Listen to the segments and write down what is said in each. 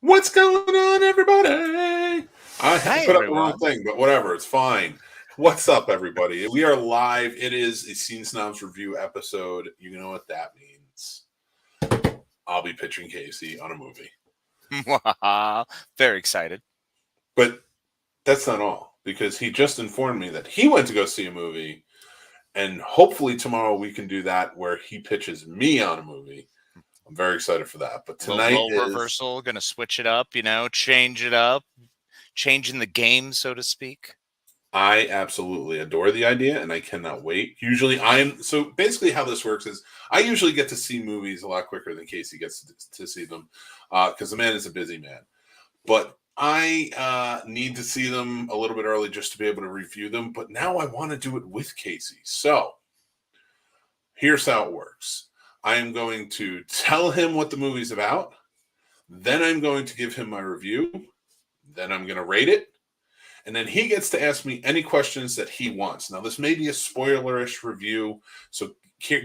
What's going on, everybody? I put up the wrong everyone. thing, but whatever, it's fine. What's up, everybody? We are live. It is a Scene Snobs review episode. You know what that means. I'll be pitching Casey on a movie. Very excited. But that's not all, because he just informed me that he went to go see a movie, and hopefully tomorrow we can do that where he pitches me on a movie. I'm very excited for that. But tonight little reversal, going to switch it up, change it up, changing the game, so to speak. I absolutely adore the idea, and I cannot wait. Usually so basically how this works is I usually get to see movies a lot quicker than Casey gets to see them because the man is a busy man. But I need to see them a little bit early just to be able to review them. But now I want to do it with Casey. So here's how it works. I am going to tell him what the movie's about. Then I'm going to give him my review. Then I'm going to rate it. And then he gets to ask me any questions that he wants. Now, this may be a spoilerish review, so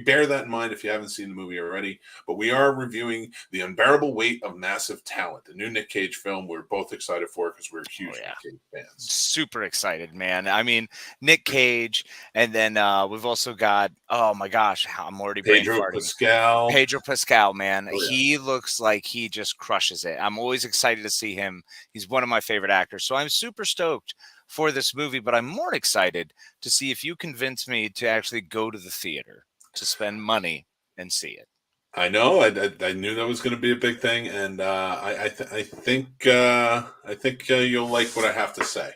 bear that in mind if you haven't seen the movie already. But we are reviewing The Unbearable Weight of Massive Talent, the new Nick Cage film we're both excited for because we're huge Nick Cage fans. Super excited, man. I mean, Nick Cage, and then we've also got, oh my gosh, I'm already Pedro Pascal, man. Oh, yeah. He looks like he just crushes it. I'm always excited to see him. He's one of my favorite actors. So I'm super stoked for this movie, but I'm more excited to see if you convince me to actually go to the theater to spend money and see it. I know. I knew that was going to be a big thing, and I think you'll like what I have to say.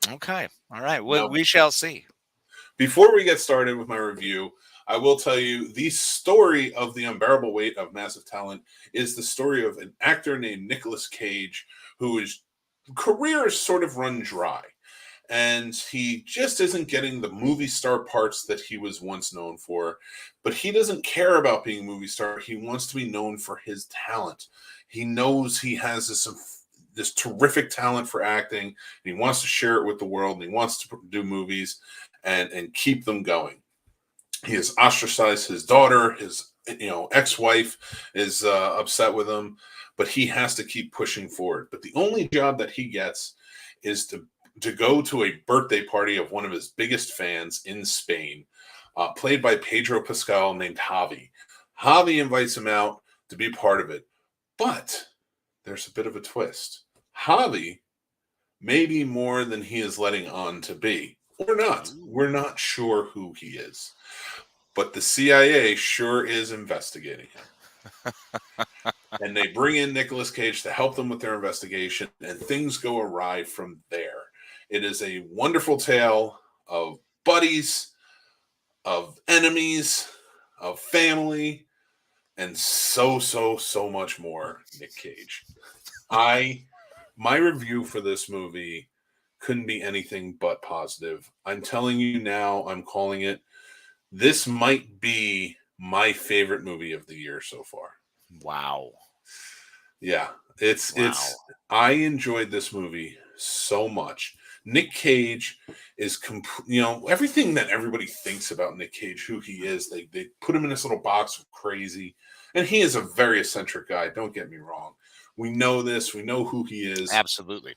Okay. All right. Well, we shall see. Before we get started with my review, I will tell you the story of The Unbearable Weight of Massive Talent is the story of an actor named Nicolas Cage whose career is sort of run dry. And he just isn't getting the movie star parts that he was once known for. But he doesn't care about being a movie star. He wants to be known for his talent. He knows he has this terrific talent for acting. And he wants to share it with the world. And he wants to do movies and keep them going. He has ostracized his daughter. His ex-wife is upset with him. But he has to keep pushing forward. But the only job that he gets is to go to a birthday party of one of his biggest fans in Spain, played by Pedro Pascal, named Javi. Javi invites him out to be part of it, but there's a bit of a twist. Javi may be more than he is letting on to be, or not. We're not sure who he is, but the CIA sure is investigating him. And they bring in Nicolas Cage to help them with their investigation, and things go awry from there. It is a wonderful tale of buddies, of enemies, of family, and so much more Nick Cage. My review for this movie couldn't be anything but positive. I'm telling you now, I'm calling it. This might be my favorite movie of the year so far. Wow. Yeah, it's I enjoyed this movie so much. Nick Cage is, everything that everybody thinks about Nick Cage, who he is, they put him in this little box of crazy. And he is a very eccentric guy. Don't get me wrong. We know this. We know who he is. Absolutely.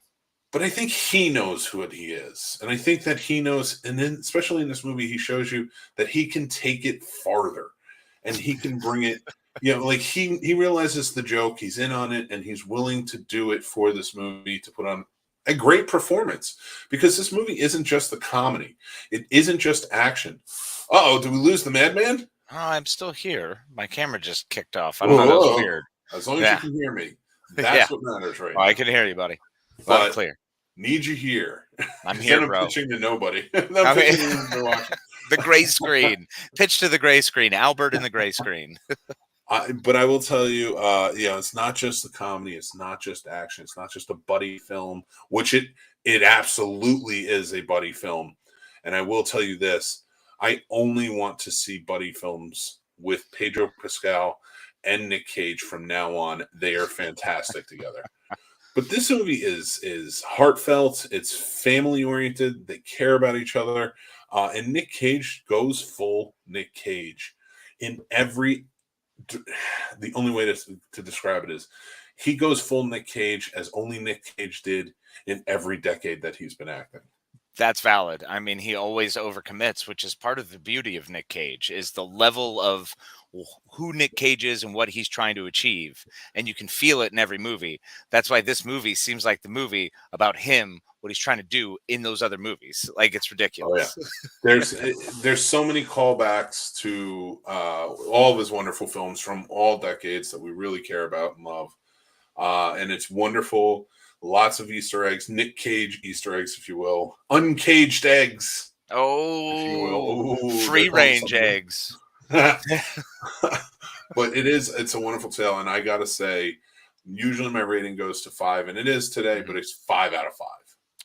But I think he knows who he is. And I think that he knows, and then especially in this movie, he shows you that he can take it farther. And he can bring it, he realizes the joke, he's in on it, and he's willing to do it for this movie to put on a great performance, because this movie isn't just the comedy. It isn't just action. Uh-oh, did we lose the madman? Oh, I'm still here. My camera just kicked off. I don't know. That was weird. As long as you can hear me. Yeah. That's what matters right Oh, I now. can hear you, buddy. Loud and But clear. need you here. I'm 'Cause here, then I'm bro. pitching to nobody. I I'm mean, pitching to who's been watching. the gray screen. Pitch to the gray screen. Albert in the gray screen. But I will tell you, it's not just the comedy. It's not just action. It's not just a buddy film, which it absolutely is a buddy film. And I will tell you this: I only want to see buddy films with Pedro Pascal and Nick Cage from now on. They are fantastic together. But this movie is heartfelt. It's family oriented. They care about each other, and Nick Cage goes full Nick Cage in every. The only way to describe it is he goes full Nick Cage as only Nick Cage did in every decade that he's been acting. That's valid. I mean, he always overcommits, which is part of the beauty of Nick Cage, is the level of who Nick Cage is and what he's trying to achieve. And you can feel it in every movie. That's why this movie seems like the movie about him, what he's trying to do in those other movies. Like, it's ridiculous. Oh, yeah. There's so many callbacks to all of his wonderful films from all decades that we really care about and love. And it's wonderful. Lots of Easter eggs, Nick Cage Easter eggs, if you will. Uncaged eggs. Oh, if you will. Ooh, free range eggs. But it's a wonderful tale. And I got to say, usually my rating goes to 5, and it is today, but it's 5 out of 5.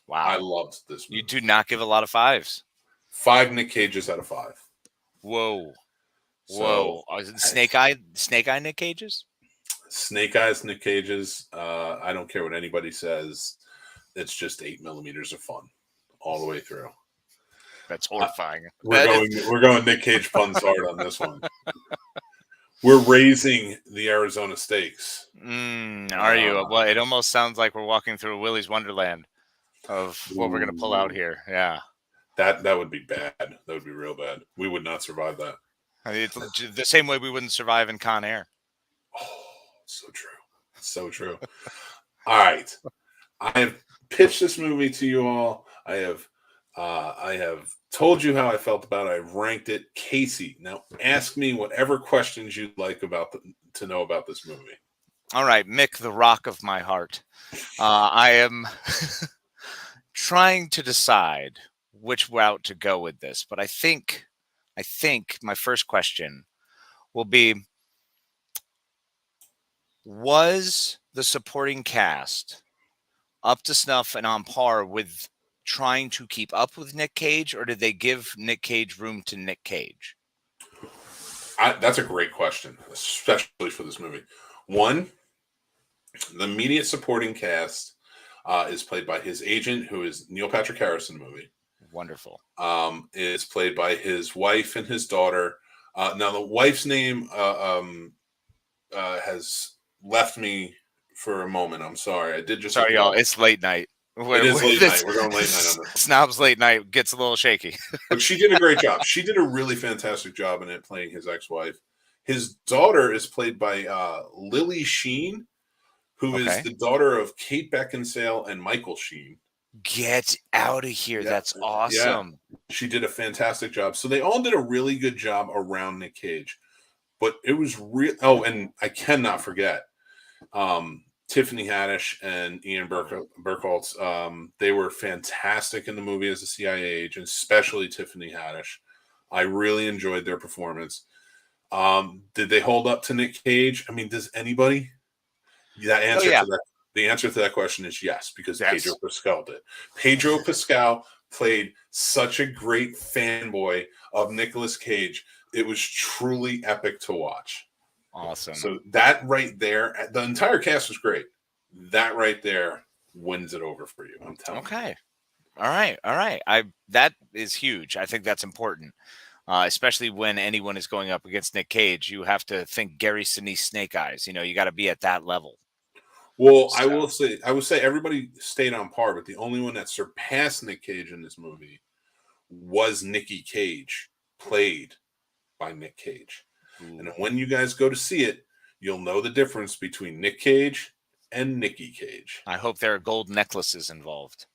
Wow. I loved this movie. You do not give a lot of 5s. 5 Nick Cages out of 5. Whoa. So, Is it Snake Eye Nick Cages? Snake Eyes Nick Cages. I don't care what anybody says. It's just 8 millimeters of fun all the way through. That's horrifying. We're going Nick Cage puns hard on this one. We're raising the Arizona stakes. Are you? Well, it almost sounds like we're walking through a Willy's Wonderland of what we're going to pull out here. Yeah. That would be bad. That would be real bad. We would not survive that. I mean, it's the same way we wouldn't survive in Con Air. Oh, so true. So true. All right. I have pitched this movie to you all. I have told you how I felt about it. I've ranked it. Casey, now ask me whatever questions you'd like to know about this movie. All right, Mick, the rock of my heart. I am trying to decide which route to go with this, but I think my first question will be: was the supporting cast up to snuff and on par with trying to keep up with Nick Cage, or did they give Nick Cage room to Nick Cage? That's a great question, especially for this movie. One, the immediate supporting cast is played by his agent, who is Neil Patrick Harris in the movie. Wonderful. Is played by his wife and his daughter. Now, the wife's name has left me for a moment. I'm sorry. I did just. Sorry, y'all. It's late night. It is late night. We're going late night on this. Snobs late night gets a little shaky. But she did a great job. She did a really fantastic job in it, playing his ex-wife. His daughter is played by Lily Sheen, who is the daughter of Kate Beckinsale and Michael Sheen. Get out of here. Yeah. That's awesome. Yeah. She did a fantastic job. So they all did a really good job around Nick Cage. But it was real. Oh, and I cannot forget Tiffany Haddish and Ian Burkholz. They were fantastic in the movie as a CIA agent, especially Tiffany Haddish. I really enjoyed their performance. Did they hold up to Nick Cage? I mean, does anybody? The answer to that question is yes, because Pedro Pascal did. Pedro Pascal played such a great fanboy of Nicolas Cage. It was truly epic to watch. Awesome. So that right there, the entire cast was great. That right there wins it over for you. I'm telling you. Okay. All right. That is huge. I think that's important. Especially when anyone is going up against Nick Cage, you have to think Gary Sinise Snake Eyes. You know, you got to be at that level. Well, so. I would say everybody stayed on par, but the only one that surpassed Nick Cage in this movie was Nicky Cage, played by Nick Cage. Ooh. And when you guys go to see it, you'll know the difference between Nick Cage and Nicky Cage. I hope there are gold necklaces involved.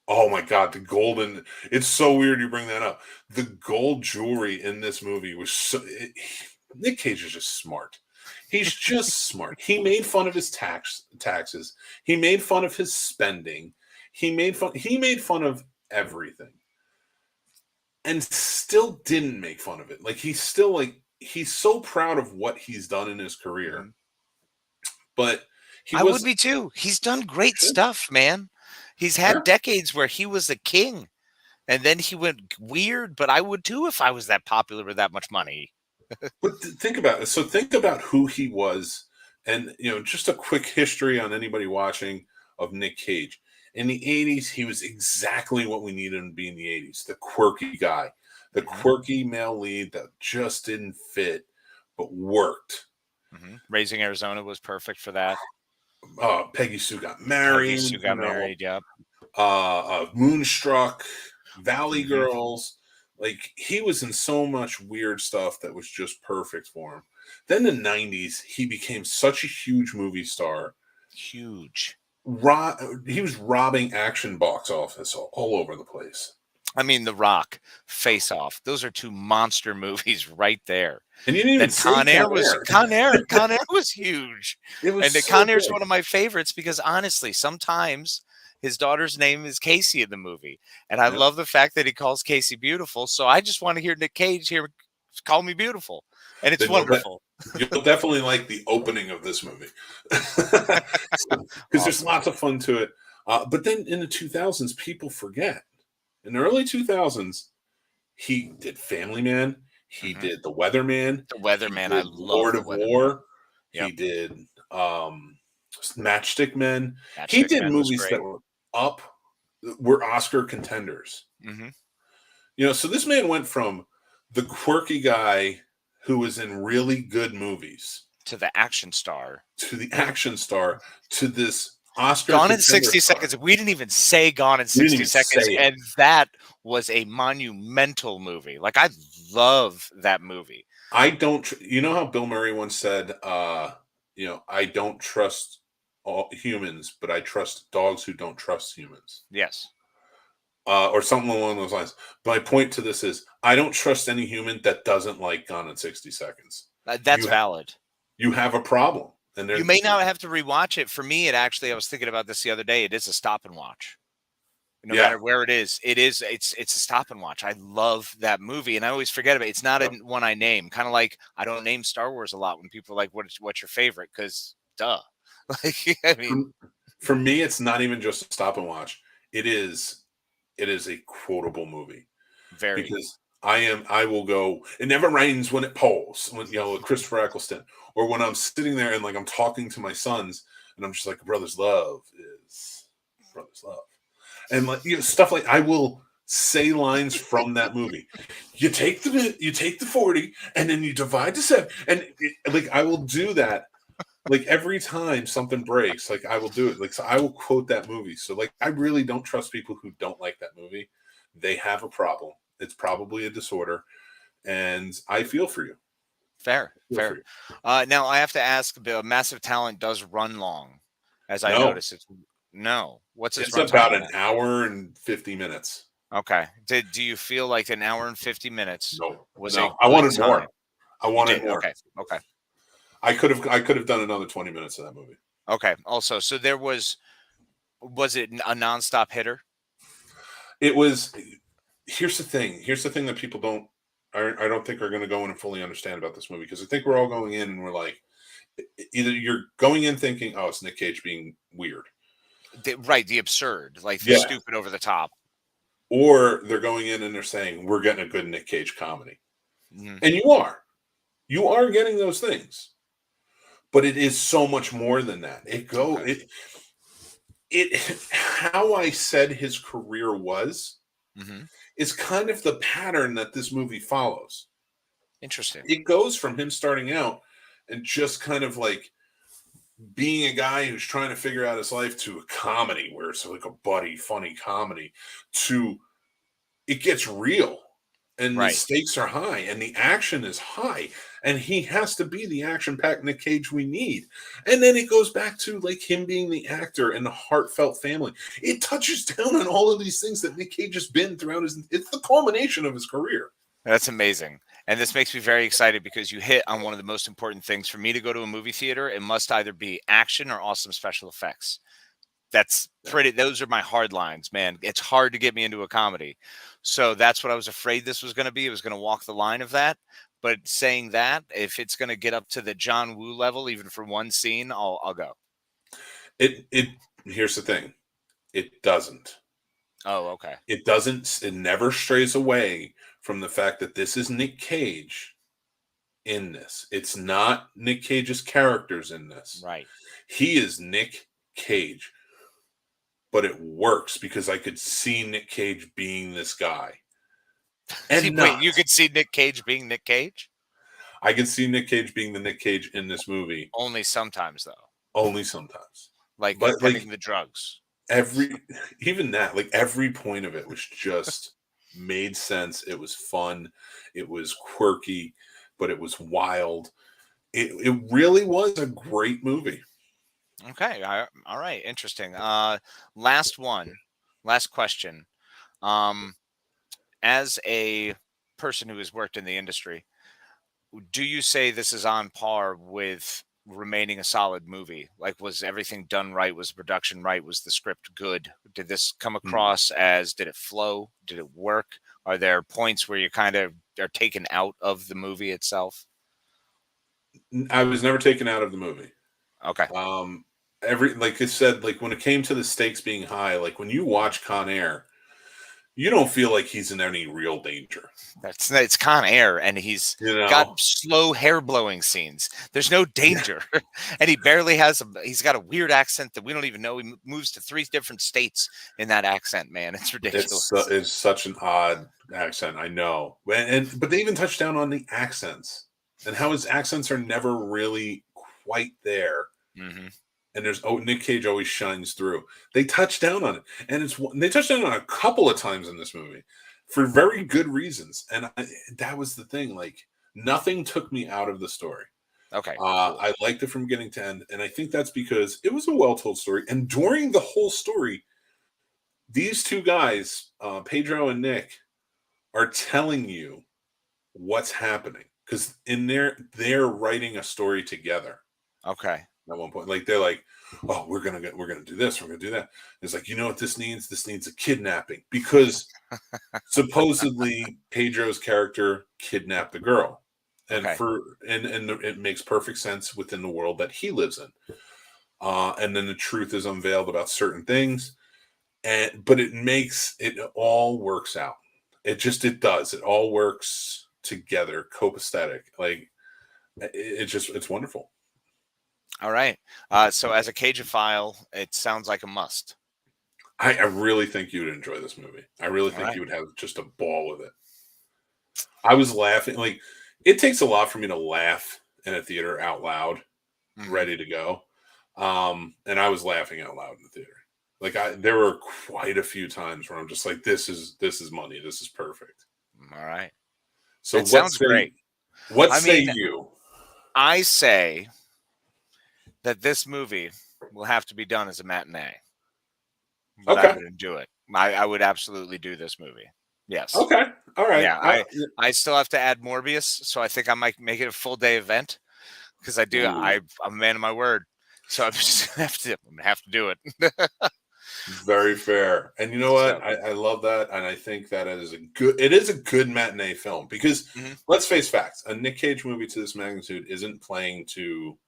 Oh my God, the golden! It's so weird you bring that up. The gold jewelry in this movie was Nick Cage is just smart. He's just smart. He made fun of his taxes. He made fun of his spending. He made fun of everything. And still didn't make fun of it. Like he's so proud of what he's done in his career. But I would be too. He's done great stuff, man. He's had decades where he was a king. And then he went weird, but I would too if I was that popular with that much money. But think about it. So think about who he was, and just a quick history on anybody watching of Nick Cage. In the 80s, he was exactly what we needed him to be in the 80s. The quirky guy, the quirky male lead that just didn't fit, but worked. Raising Arizona was perfect for that. Peggy Sue got married. Yep. Moonstruck, Valley Girls. Like, he was in so much weird stuff that was just perfect for him. Then the 90s, he became such a huge movie star. Huge. He was robbing action box office all over the place. I mean, The Rock, Face Off. Those are two monster movies right there. And you didn't even say Con Air was huge. Con Air's one of my favorites because, honestly, sometimes his daughter's name is Casey in the movie. And I love the fact that he calls Casey beautiful. So I just want to hear Nick Cage here call me beautiful. And it's wonderful. You'll definitely like the opening of this movie. Because there's lots of fun to it. But then in the 2000s, people forget. In the early 2000s, he did Family Man. He did The Weatherman. I love Lord of War. Yep. He did Matchstick Men. He did movies that were Oscar contenders. So this man went from the quirky guy who was in really good movies to the action star, to this Oscar Gone in 60 Seconds. We didn't even say Gone in 60 Seconds, and that was a monumental movie. Like, I love that movie. I don't. You know how Bill Murray once said, I don't trust all humans, but I trust dogs who don't trust humans. Yes. Or something along those lines. My point to this is, I don't trust any human that doesn't like Gone in 60 Seconds. That's valid. You have a problem. And you may not have to rewatch it. For me, I was thinking about this the other day. It is a stop and watch. No matter where it is, it's a stop and watch. I love that movie, and I always forget about it. It's not one I name. Kind of like I don't name Star Wars a lot when people are like, "What's your favorite?" Because duh. Like, I mean, for me, it's not even just a stop and watch. It is a quotable movie. Very. Because I will go, it never rains when it pours, with Christopher Eccleston, or when I'm sitting there and like I'm talking to my sons and I'm just like, brother's love is brother's love. And like stuff like, I will say lines from that movie. You take the 40 and then you divide the 7, and I will do that. Like every time something breaks, like I will do it. Like, so I will quote that movie. So like, I really don't trust people who don't like that movie. They have a problem. It's probably a disorder, and I feel for you. Fair. Now I have to ask: Massive Talent does run long, as I noticed. What's its run about time an hour and 50 minutes. Okay. Do you feel like an hour and 50 minutes? No. I wanted more. I wanted more. Okay. I could have done another 20 minutes of that movie. Okay. Also, so there was it a nonstop hitter? It was. Here's the thing that people I don't think are going to go in and fully understand about this movie, because I think we're all going in and we're like, either you're going in thinking, oh, it's Nick Cage being weird. The absurd, like the stupid over the top. Or they're going in and they're saying, we're getting a good Nick Cage comedy. And you are getting those things. But it is so much more than that. How I said his career was, is kind of the pattern that this movie follows. Interesting. It goes from him starting out and just kind of like being a guy who's trying to figure out his life, to a comedy where it's like a buddy, funny comedy, to it gets real and the stakes are high and the action is high and he has to be the action-packed Nick Cage we need. And then it goes back to like him being the actor and the heartfelt family. It touches down on all of these things that Nick Cage has been throughout it's the culmination of his career. That's amazing. And this makes me very excited because you hit on one of the most important things. For me to go to a movie theater, it must either be action or awesome special effects. That's Yeah. pretty, those are my hard lines, man. It's hard to get me into a comedy. So that's what I was afraid this was going to be. It was going to walk the line of that. But saying that, if it's going to get up to the John Woo level, even for one scene, I'll go. It here's the thing. It doesn't. Oh, okay. It doesn't. It never strays away from the fact that this is Nick Cage in this. It's not Nick Cage's characters in this. Right. He is Nick Cage. But it works because I could see Nick Cage being this guy. And Wait, you could see Nick Cage being Nick Cage? I can see Nick Cage being the Nick Cage in this movie. Only sometimes, though. Only sometimes. Like, but like the drugs. Even that, like every point of it was just made sense. It was fun. It was quirky, but it was wild. It really was a great movie. Okay. All right. Interesting. Last question. As a person who has worked in the industry, do you say this is on par with remaining a solid movie? Like, was everything done right? Was the production right? Was the script good? Did this come across as, did it flow? Did it work? Are there points where you kind of are taken out of the movie itself? I was never taken out of the movie. Okay. Like I said, like when it came to the stakes being high, like when you watch Con Air, you don't feel like he's in any real danger. It's Con Air, and he's got slow hair blowing scenes. There's no danger, and he barely has. He's got a weird accent that we don't even know. He moves to 3 different states in that accent. Man, it's ridiculous. It's such an odd accent. I know, but they even touched down on the accents and how his accents are never really quite there. Mm-hmm. And Nick Cage always shines through. They touch down on it, and they touched down on it a couple of times in this movie for very good reasons. And that was the thing. Like nothing took me out of the story. Okay, cool. I liked it from beginning to end, and I think that's because it was a well-told story. And during the whole story, these two guys, Pedro and Nick, are telling you what's happening because they're writing a story together. Okay. At one point, like they're like, "Oh, we're gonna do this, we're gonna do that." It's like, you know what this needs? This needs a kidnapping because supposedly Pedro's character kidnapped the girl, and it makes perfect sense within the world that he lives in. And then the truth is unveiled about certain things, but it all works out. It does. It all works together, copacetic. Like it's wonderful. All right. So as a Cageophile, it sounds like a must. I really think you would enjoy this movie. I really think you would have just a ball with it. I was laughing. Like, it takes a lot for me to laugh in a theater out loud, ready to go. And I was laughing out loud in the theater. Like there were quite a few times where I'm just like, this is money. This is perfect. All right. So it sounds great. What say you? I say that this movie will have to be done as a matinee. But I wouldn't do it. I would absolutely do this movie. Yes. Okay. All right. Yeah. I still have to add Morbius, so I think I might make it a full day event because I do. I'm a man of my word, so I'm just gonna have to do it. Very fair. And you know what? I love that, and I think that it is a good matinee film because let's face facts: a Nick Cage movie to this magnitude isn't playing to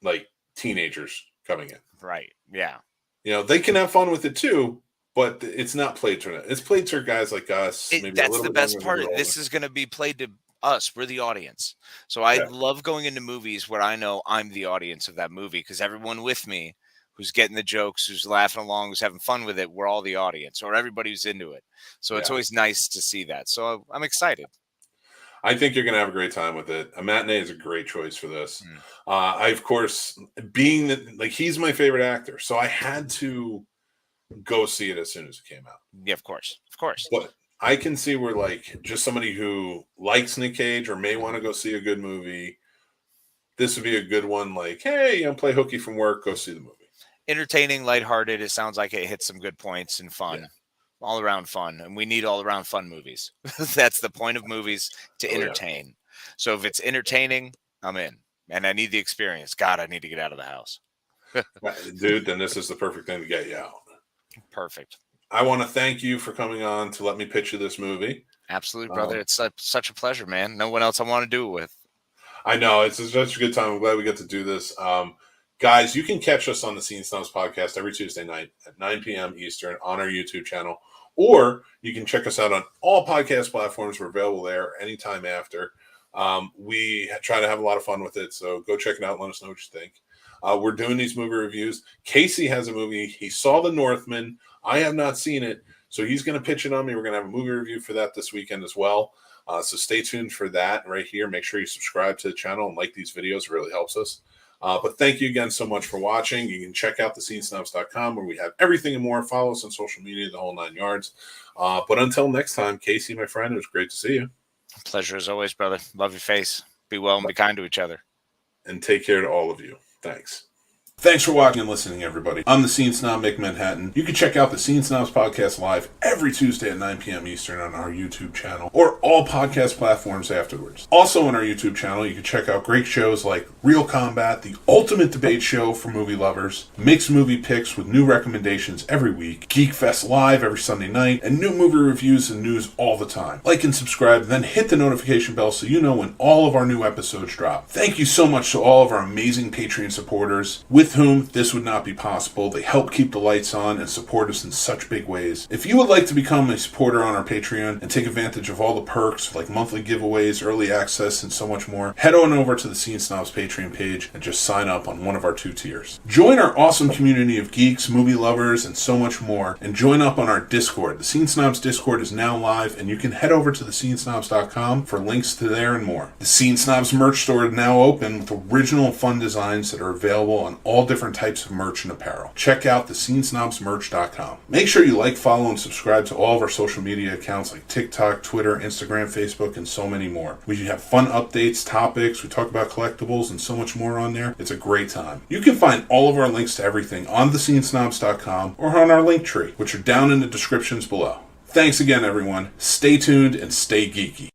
like teenagers coming in. Right. Yeah. You know, they can have fun with it too, but it's not played to it. It's played to guys like us. That's the best part. This is going to be played to us. We're the audience. So I love going into movies where I know I'm the audience of that movie because everyone with me who's getting the jokes, who's laughing along, who's having fun with it, we're all the audience or everybody who's into it. So it's always nice to see that. So I'm excited. I think you're going to have a great time with it. A matinee is a great choice for this. I, of course, being that like he's my favorite actor, so I had to go see it as soon as it came out. Yeah, of course. But I can see where like just somebody who likes Nick Cage or may want to go see a good movie, this would be a good one. Like, hey, I'm play hooky from work, go see the movie. Entertaining, lighthearted. It sounds like it hits some good points and fun. all around fun, and we need all around fun movies. That's the point of movies, to entertain. So if it's entertaining, I'm in, and I need the experience. God, I need to get out of the house. Dude, then this is the perfect thing to get you out. Perfect. I want to thank you for coming on to let me pitch you this movie. Absolutely, brother. It's such a pleasure, man. No one else I want to do it with. I know. It's such a good time. I'm glad we get to do this. Guys, you can catch us on the Scene Snobs Podcast every Tuesday night at 9 p.m. Eastern on our YouTube channel. Or you can check us out on all podcast platforms. We're available there anytime after. We try to have a lot of fun with it, so go check it out and let us know what you think. We're doing these movie reviews. Casey has a movie. He saw The Northman. I have not seen it, so he's going to pitch it on me. We're going to have a movie review for that this weekend as well. So stay tuned for that right here. Make sure you subscribe to the channel and like these videos. It really helps us. But thank you again so much for watching. You can check out thescenesnobs.com where we have everything and more. Follow us on social media, the whole 9 yards. But until next time, Casey, my friend, it was great to see you. Pleasure as always, brother. Love your face. Be well and be kind to each other. And take care to all of you. Thanks. Thanks for watching and listening, everybody. I'm the Scene Snob, Mick Manhattan. You can check out the Scene Snobs Podcast live every Tuesday at 9 p.m. Eastern on our YouTube channel or all podcast platforms afterwards. Also on our YouTube channel, you can check out great shows like Real Combat, the ultimate debate show for movie lovers, mixed movie picks with new recommendations every week, Geek Fest Live every Sunday night, and new movie reviews and news all the time. Like and subscribe, then hit the notification bell so you know when all of our new episodes drop. Thank you so much to all of our amazing Patreon supporters, with whom this would not be possible. They help keep the lights on and support us in such big ways. If you would like to become a supporter on our Patreon and take advantage of all the perks like monthly giveaways, early access, and so much more, head on over to the Scene Snobs Patreon page and just sign up on one of our 2 tiers. Join our awesome community of geeks, movie lovers, and so much more, and join up on our Discord. The Scene Snobs Discord is now live, and you can head over to thescenesnobs.com for links to there and more. The Scene Snobs merch store is now open with original fun designs that are available on all different types of merch and apparel. Check out thescenesnobsmerch.com. Make sure you like, follow, and subscribe to all of our social media accounts like TikTok, Twitter, Instagram, Facebook, and so many more. We have fun updates, topics, we talk about collectibles, and so much more on there. It's a great time. You can find all of our links to everything on thescenesnobs.com or on our link tree, which are down in the descriptions below. Thanks again, everyone. Stay tuned and stay geeky.